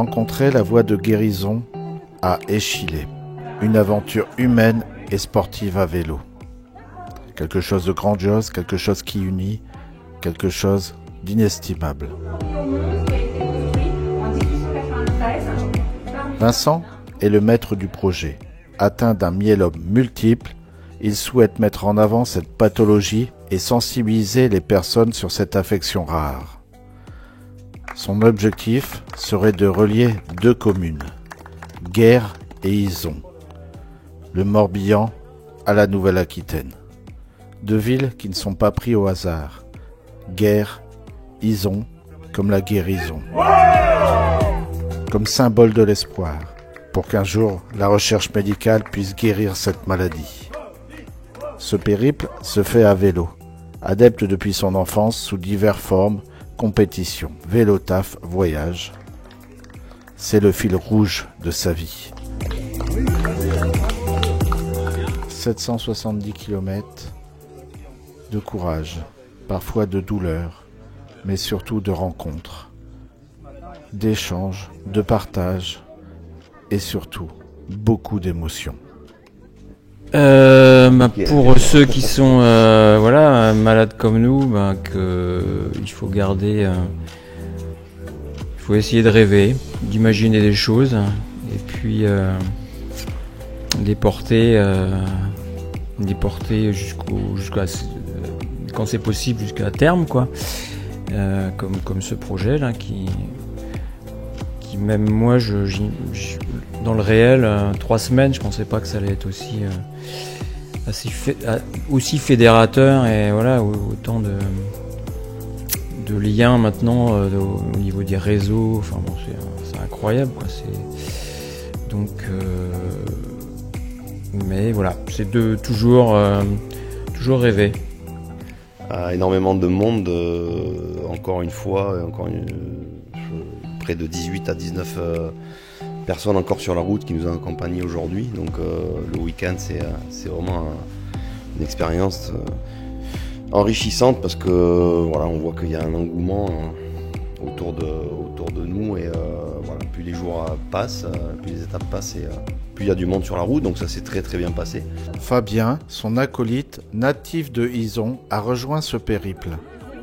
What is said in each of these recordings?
rencontrer la voie de guérison à Échillais. Une aventure humaine et sportive à vélo. Quelque chose de grandiose, quelque chose qui unit, quelque chose d'inestimable. Vincent est le maître du projet. Atteint d'un myélome multiple, il souhaite mettre en avant cette pathologie et sensibiliser les personnes sur cette affection rare. Son objectif serait de relier deux communes, Guers et Izon, le Morbihan à la Nouvelle-Aquitaine. Deux villes qui ne sont pas prises au hasard. Guers, Izon, comme la guérison. Comme symbole de l'espoir, pour qu'un jour la recherche médicale puisse guérir cette maladie. Ce périple se fait à vélo, adepte depuis son enfance sous diverses formes, compétition, vélo, taf, voyage. C'est le fil rouge de sa vie. 770 km de courage, parfois de douleur, mais surtout de rencontres, d'échanges, de partage et surtout beaucoup d'émotions. Pour ceux qui sont malades comme nous, il faut garder, il faut essayer de rêver, d'imaginer des choses et puis les porter jusqu'à quand c'est possible jusqu'à terme quoi. Comme ce projet là qui même moi dans le réel 3 semaines je pensais pas que ça allait être aussi fédérateur et voilà autant de liens maintenant au niveau des réseaux, enfin bon c'est incroyable quoi, donc mais voilà, c'est de toujours rêver. Énormément de monde, encore une fois, près de 18 à 19 personnes encore sur la route qui nous ont accompagnés aujourd'hui. Donc le week-end, c'est vraiment une expérience enrichissante parce que voilà, on voit qu'il y a un engouement autour de nous et plus les jours passent, plus les étapes passent et plus il y a du monde sur la route, donc ça s'est très très bien passé. Fabien, son acolyte, natif de Izon, a rejoint ce périple.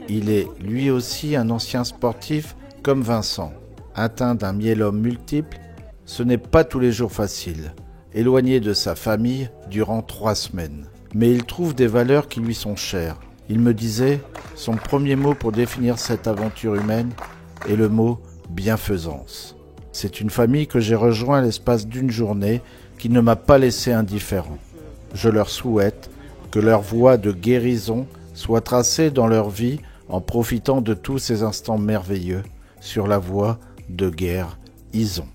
Il est lui aussi un ancien sportif comme Vincent. Atteint d'un myélome multiple, ce n'est pas tous les jours facile. Éloigné de sa famille durant 3 semaines. Mais il trouve des valeurs qui lui sont chères. Il me disait, son premier mot pour définir cette aventure humaine est le mot bienfaisance. C'est une famille que j'ai rejoint à l'espace d'une journée qui ne m'a pas laissé indifférent. Je leur souhaite que leur voie de guérison soit tracée dans leur vie en profitant de tous ces instants merveilleux sur la voie de Guers Izon.